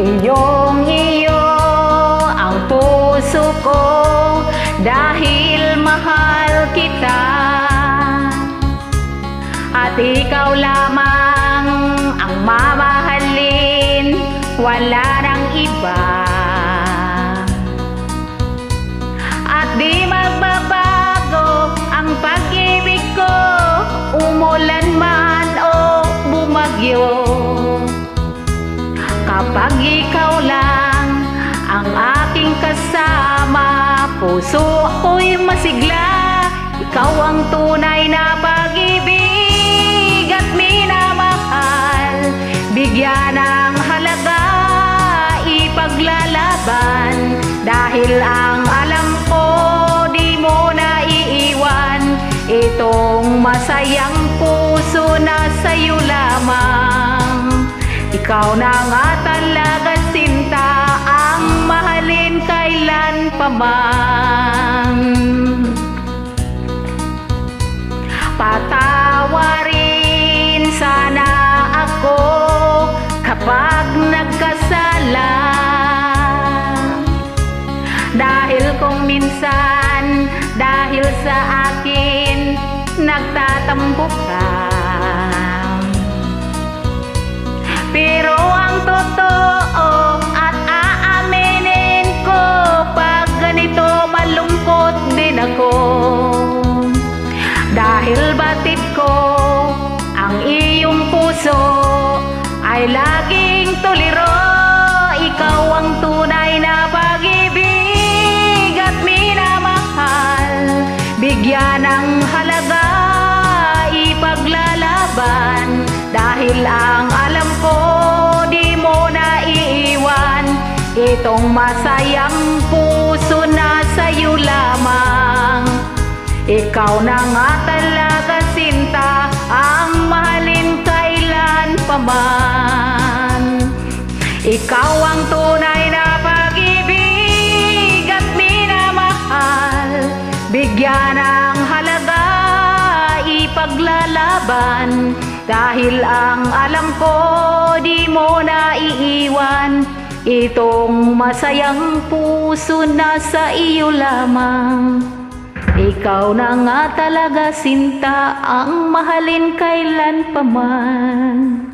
Iyong-iyo ang puso ko dahil mahal kita, at ikaw lamang ang mamahalin, wala nang iba. At di magbabago ang pag-ibig ko, umulan man o bumagyo. Kapag ikaw lang ang aking kasama, puso ako'y masigla. Ikaw ang tunay na pag-ibig at minamahal. Bigyan ng halaga, ipaglalaban, dahil ang alam ko di mo na iiwan. Itong masayang puso na sa'yo lamang. Ikaw na nga talaga sinta, ang mahalin kailan pa man. Patawarin sana ako kapag nagkasala, dahil kung minsan dahil sa akin nagtatampo ka. Pero ang totoo at aaminin ko, pag ganito malungkot din ako, dahil batid ko ang iyong puso ay laging tuliro. Ikaw ang tunay na pag-ibig at minamahal. Bigyan ng halaga, ipaglalaban, dahil ang alam ko di mo na iiwan. Itong masayang puso na sa'yo lamang. Ikaw na nga talaga sinta, ang mahalin kailan pa man. Ikaw ang tunay na pag-ibig at minamahal. Bigyan ng halaga, ipaglalaban, dahil ang alam ko di mo na iiwan. Itong masayang puso na sa iyo lamang. Ikaw na nga talaga sinta, ang mahalin kailan pa man.